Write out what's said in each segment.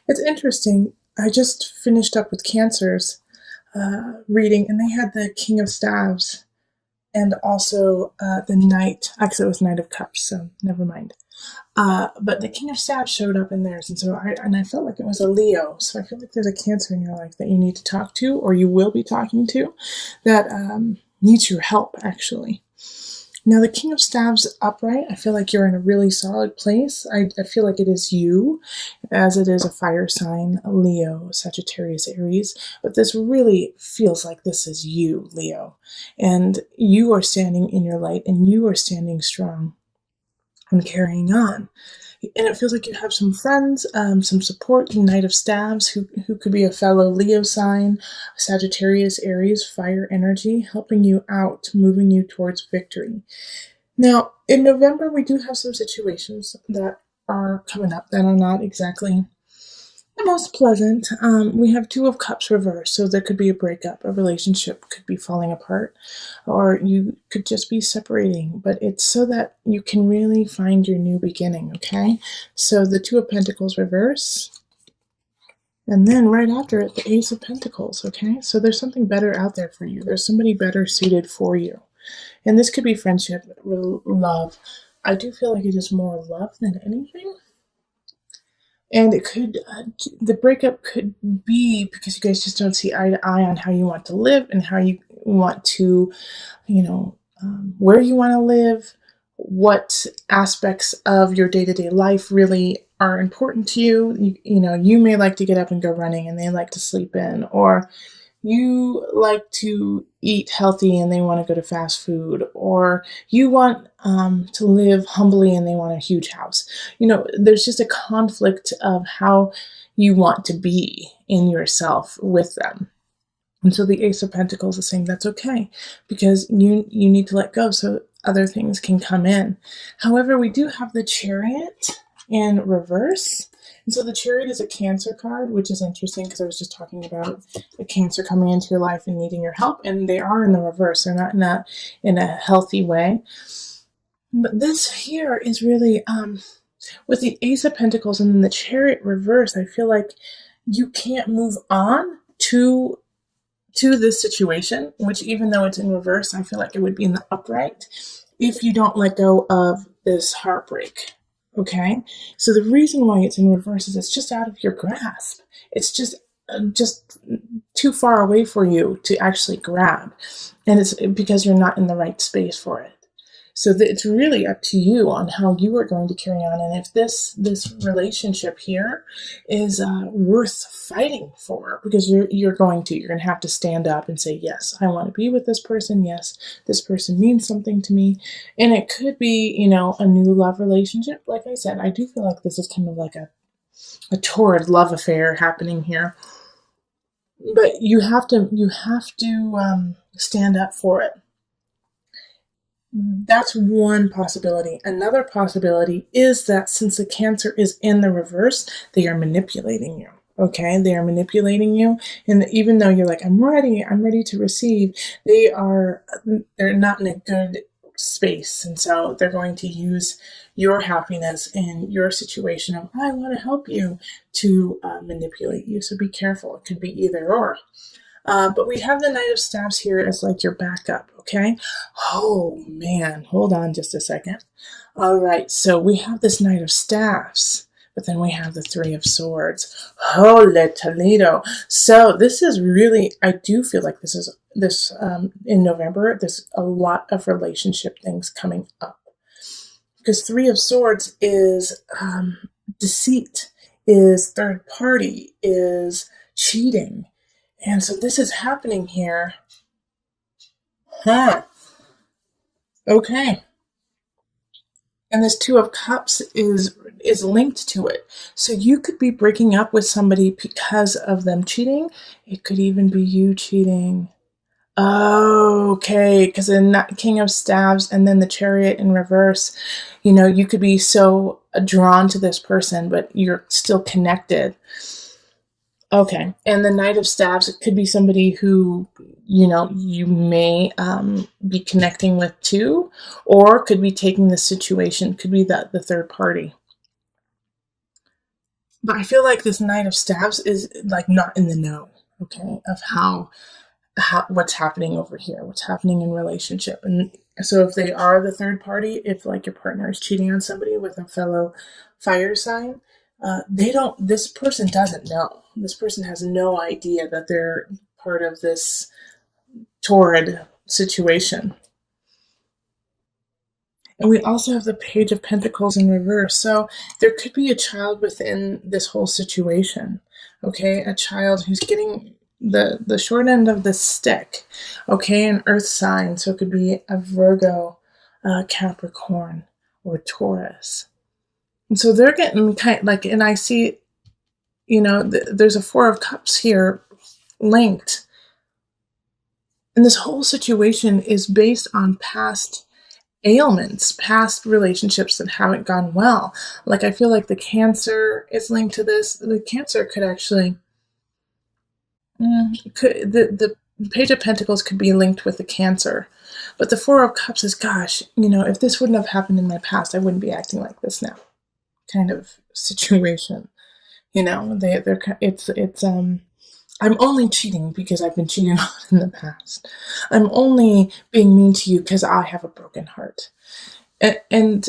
It's interesting. I just finished up with Cancer's reading, and they had the King of Staves and also the Knight. Actually, it was Knight of Cups, so never mind. But the King of Staves showed up in theirs, and so I felt like it was a Leo. So I feel like there's a Cancer in your life that you need to talk to, or you will be talking to, that needs your help actually. Now, the King of Staves upright, I feel like you're in a really solid place. I feel like it is you, as it is a fire sign, Leo, Sagittarius, Aries. But this really feels like this is you, Leo. And you are standing in your light, and you are standing strong and carrying on. And it feels like you have some friends, some support, Knight of Staves, who could be a fellow Leo sign, Sagittarius, Aries, fire energy, helping you out, moving you towards victory. Now, in November, we do have some situations that are coming up that are not exactly the most pleasant. We have Two of Cups reversed, so there could be a breakup, a relationship could be falling apart, or you could just be separating, but it's so that you can really find your new beginning, okay? So the Two of Pentacles reverse, and then right after it, the Ace of Pentacles, okay? So there's something better out there for you. There's somebody better suited for you. And this could be friendship, love. I do feel like it is more love than anything. And it could, the breakup could be because you guys just don't see eye to eye on how you want to live and how you want to, where you want to live, what aspects of your day-to-day life really are important to you. You may like to get up and go running and they like to sleep in, or you like to eat healthy and they want to go to fast food, or you want to live humbly and they want a huge house. There's just a conflict of how you want to be in yourself with them. And so the Ace of Pentacles is saying that's okay, because you need to let go so other things can come in. However, we do have the Chariot in reverse. And so the Chariot is a Cancer card, which is interesting because I was just talking about a Cancer coming into your life and needing your help, and they are in the reverse. They're not in a healthy way. But this here is really, with the Ace of Pentacles and then the Chariot reverse, I feel like you can't move on to this situation, which even though it's in reverse, I feel like it would be in the upright if you don't let go of this heartbreak. Okay, so the reason why it's in reverse is it's just out of your grasp. It's just too far away for you to actually grab, and it's because you're not in the right space for it. So it's really up to you on how you are going to carry on, and if this relationship here is worth fighting for, because you're going to have to stand up and say, yes, I want to be with this person. Yes, this person means something to me, and it could be a new love relationship. Like I said, I do feel like this is kind of like a torrid love affair happening here, but you have to stand up for it. That's one possibility. Another possibility is that since the Cancer is in the reverse, they are manipulating you. Okay, they are manipulating you, and even though you're like, I'm ready to receive, they're not in a good space, and so they're going to use your happiness and your situation of, I want to help you, to manipulate you. So be careful. It could be either or. But we have the Knight of Staves here as like your backup, okay? Oh, man. Hold on just a second. All right, so we have this Knight of Staves, but then we have the Three of Swords. Holy Toledo. So this is really, I do feel like this in November, there's a lot of relationship things coming up. Because Three of Swords is deceit, is third party, is cheating. And so this is happening here. Huh. Okay. And this Two of Cups is linked to it. So you could be breaking up with somebody because of them cheating. It could even be you cheating. Okay, because in that King of Staves and then the Chariot in reverse, you could be so drawn to this person, but you're still connected. Okay, and the Knight of Staves, it could be somebody who, you may be connecting with too, or could be taking the situation, could be the third party. But I feel like this Knight of Staves is like not in the know, okay, of how what's happening over here, what's happening in relationship. And so if they are the third party, if like your partner is cheating on somebody with a fellow fire sign, they don't, this person doesn't know. This person has no idea that they're part of this torrid situation. And we also have the Page of Pentacles in reverse. So there could be a child within this whole situation. Okay, a child who's getting the short end of the stick. Okay, an earth sign. So it could be a Virgo, Capricorn, or Taurus. And so they're getting kind of like, and I see, there's a Four of Cups here linked. And this whole situation is based on past ailments, past relationships that haven't gone well. Like I feel like the Cancer is linked to this. The Cancer could actually, the Page of Pentacles could be linked with the Cancer, but the Four of Cups is, gosh, if this wouldn't have happened in my past, I wouldn't be acting like this now, kind of situation. It's I'm only cheating because I've been cheated on in the past. I'm only being mean to you because I have a broken heart. And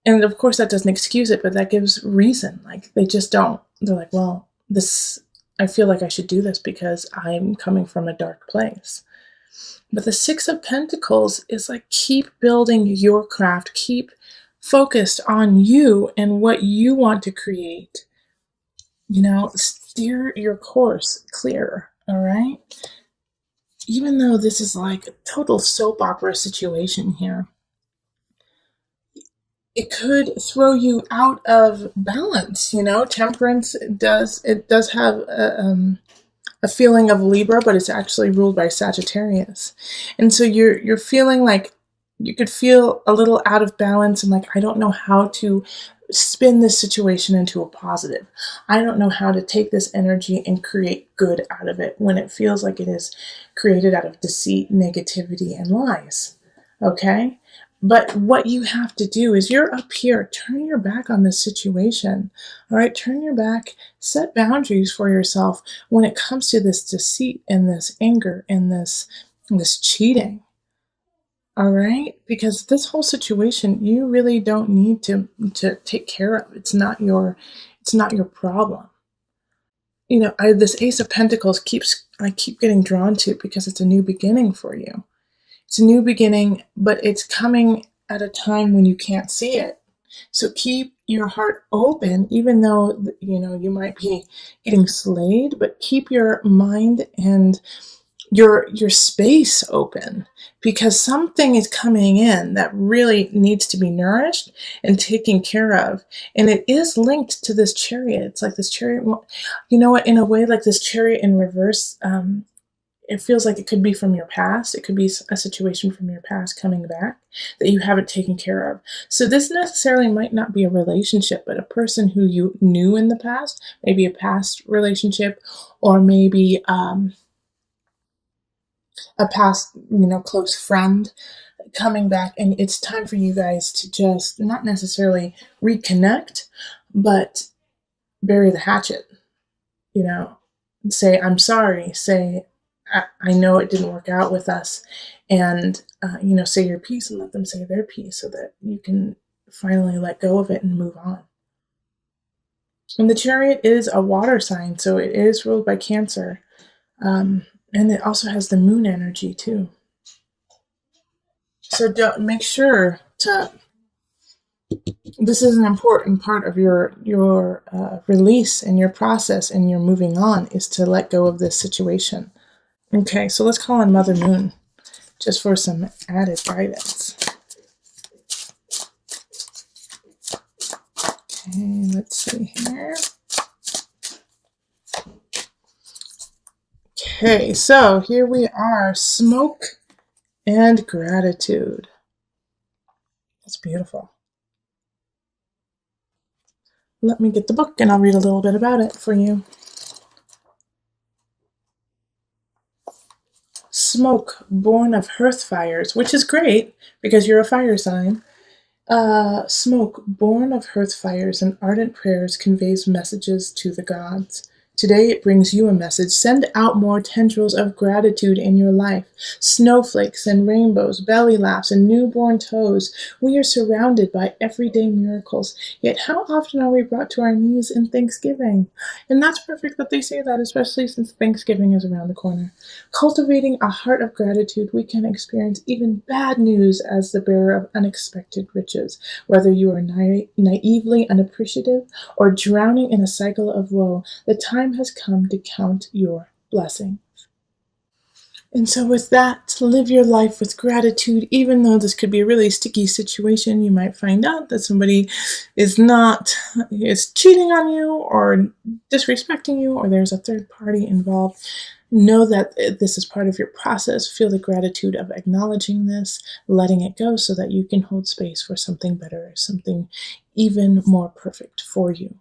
of course that doesn't excuse it, but that gives reason. Like they just don't. They're like, well, this, I feel like I should do this because I'm coming from a dark place. But the Six of Pentacles is like, keep building your craft, keep focused on you and what you want to create. Steer your course clear, all right? Even though this is like a total soap opera situation here, it could throw you out of balance. Temperance does have a feeling of Libra, but it's actually ruled by Sagittarius. And so you're feeling like you could feel a little out of balance and like, I don't know how to spin this situation into a positive. I don't know how to take this energy and create good out of it when it feels like it is created out of deceit, negativity, and lies. Okay? But what you have to do is, you're up here, turn your back on this situation. All right, turn your back, set boundaries for yourself when it comes to this deceit and this anger and this cheating. All right, because this whole situation, you really don't need to take care of. It's not your problem. This Ace of Pentacles I keep getting drawn to because it's a new beginning for you. It's a new beginning, but it's coming at a time when you can't see it. So keep your heart open, even though you might be getting slayed, but keep your mind and your space open, because something is coming in that really needs to be nourished and taken care of. And it is linked to this Chariot. It's like this Chariot, in a way, like this Chariot in reverse. It feels like it could be from your past. It could be a situation from your past coming back that you haven't taken care of. So this necessarily might not be a relationship, but a person who you knew in the past, maybe a past relationship, or maybe a past, close friend coming back. And it's time for you guys to just not necessarily reconnect, but bury the hatchet, say, I'm sorry, say, I know it didn't work out with us, and, say your piece and let them say their piece so that you can finally let go of it and move on. And the Chariot is a water sign, so it is ruled by Cancer. And it also has the moon energy too. So make sure to, this is an important part of your release and your process and your moving on, is to let go of this situation. Okay, so let's call on Mother Moon just for some added guidance. Okay, let's see here. Okay, so here we are, smoke and gratitude. That's beautiful. Let me get the book and I'll read a little bit about it for you. Smoke, born of hearth fires, which is great because you're a fire sign. Smoke, born of hearth fires and ardent prayers, conveys messages to the gods. Today it brings you a message. Send out more tendrils of gratitude in your life. Snowflakes and rainbows, belly laughs and newborn toes. We are surrounded by everyday miracles. Yet how often are we brought to our knees in thanksgiving? And that's perfect that they say that, especially since Thanksgiving is around the corner. Cultivating a heart of gratitude, we can experience even bad news as the bearer of unexpected riches. Whether you are naively unappreciative or drowning in a cycle of woe, the time has come to count your blessing. And so, with that, live your life with gratitude, even though this could be a really sticky situation. You might find out that somebody is cheating on you or disrespecting you, or there's a third party involved. Know that this is part of your process. Feel the gratitude of acknowledging this, letting it go so that you can hold space for something better, something even more perfect for you.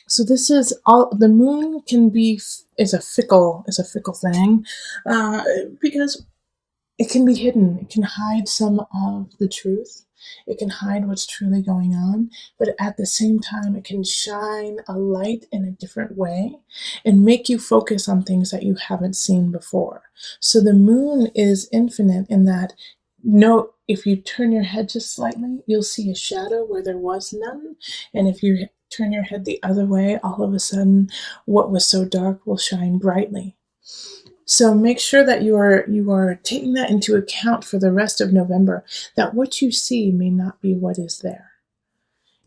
So this is all. The moon is a fickle thing, because it can be hidden. It can hide some of the truth. It can hide what's truly going on, but at the same time, it can shine a light in a different way and make you focus on things that you haven't seen before. So the moon is infinite in that, if you turn your head just slightly, you'll see a shadow where there was none. And if you turn your head the other way, all of a sudden, what was so dark will shine brightly. So make sure that you are taking that into account for the rest of November, that what you see may not be what is there.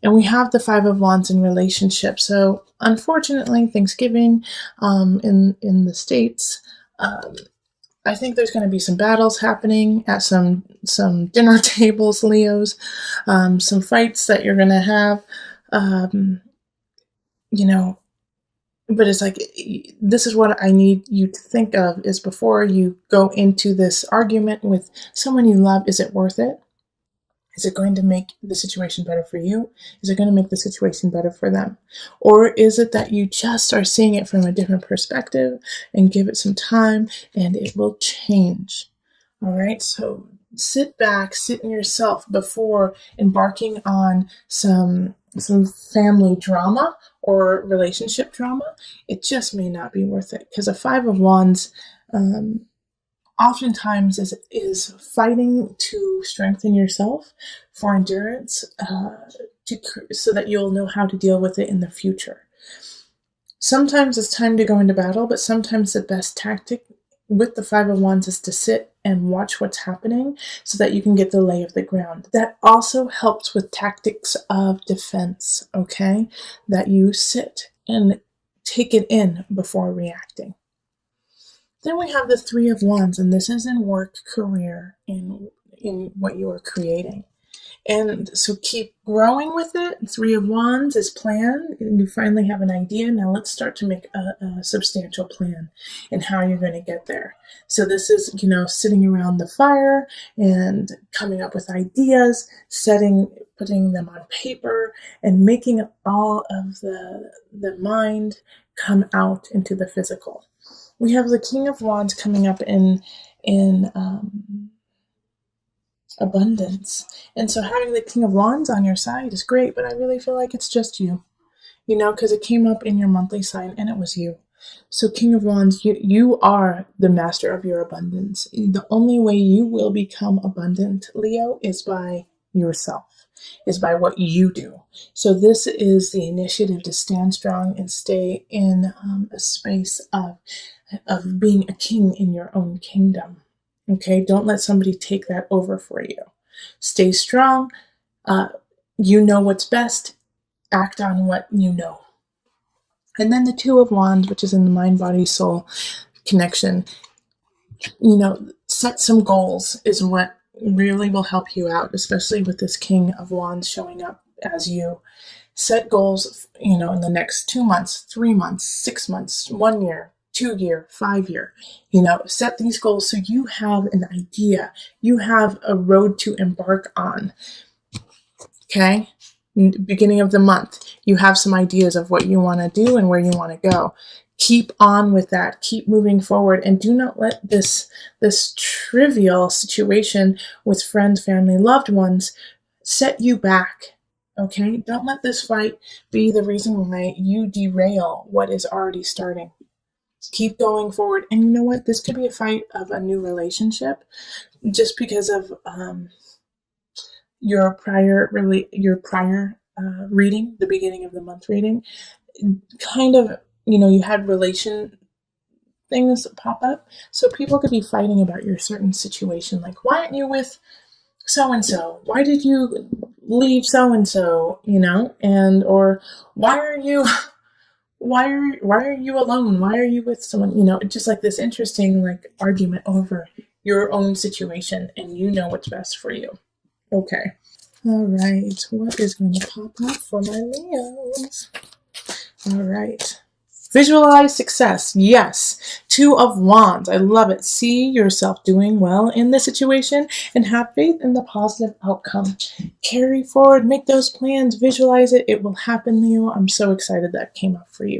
And we have the Five of Wands in relationship. So unfortunately, Thanksgiving in the States, I think there's going to be some battles happening at some dinner tables, Leos, some fights that you're going to have, but it's like, this is what I need you to think of is before you go into this argument with someone you love, is it worth it? Is it going to make the situation better for you? Is it going to make the situation better for them? Or is it that you just are seeing it from a different perspective and give it some time and it will change? All right, so sit back, sit in yourself before embarking on some family drama or relationship drama. It just may not be worth it, because a Five of Wands oftentimes is fighting to strengthen yourself for endurance, so that you'll know how to deal with it in the future. Sometimes it's time to go into battle, but sometimes the best tactic with the Five of Wands is to sit and watch what's happening so that you can get the lay of the ground. That also helps with tactics of defense, okay? That you sit and take it in before reacting. Then we have the Three of Wands, and this is in work, career, in what you are creating. And so keep growing with it. Three of Wands is plan, and you finally have an idea. Now let's start to make a substantial plan and how you're going to get there. So this is, sitting around the fire and coming up with ideas, putting them on paper, and making all of the mind come out into the physical. We have the King of Wands coming up in abundance. And so having the King of Wands on your side is great, but I really feel like it's just you, because it came up in your monthly sign and it was you. So King of Wands, you are the master of your abundance. The only way you will become abundant, Leo, is by yourself, is by what you do. So this is the initiative to stand strong and stay in a space of being a king in your own kingdom. Okay, don't let somebody take that over for you. Stay strong. You know what's best. Act on what you know. And then the Two of Wands, which is in the mind, body, soul connection. Set some goals is what really will help you out, especially with this King of Wands showing up as you. Set goals, in the next 2 months, 3 months, 6 months, 1 year, 2 year, 5 year. Set these goals so you have an idea. You have a road to embark on. Okay? Beginning of the month, you have some ideas of what you want to do and where you want to go. Keep on with that. Keep moving forward, and do not let this trivial situation with friends, family, loved ones set you back. Okay? Don't let this fight be the reason why you derail what is already starting. Keep going forward. And you know what? This could be a fight of a new relationship just because of your prior reading, the beginning of the month reading. Kind of, you had relation things pop up. So people could be fighting about your certain situation. Like, why aren't you with so and so? Why did you leave so and so? And or why are you why are you alone? Why are you with someone? Just like this interesting like argument over your own situation, and you know what's best for you. Okay. All right. What is going to pop up for my Leos? All right. Visualize success. Yes. Two of Wands. I love it. See yourself doing well in the situation and have faith in the positive outcome. Carry forward. Make those plans. Visualize it. It will happen, Leo. I'm so excited that came up for you.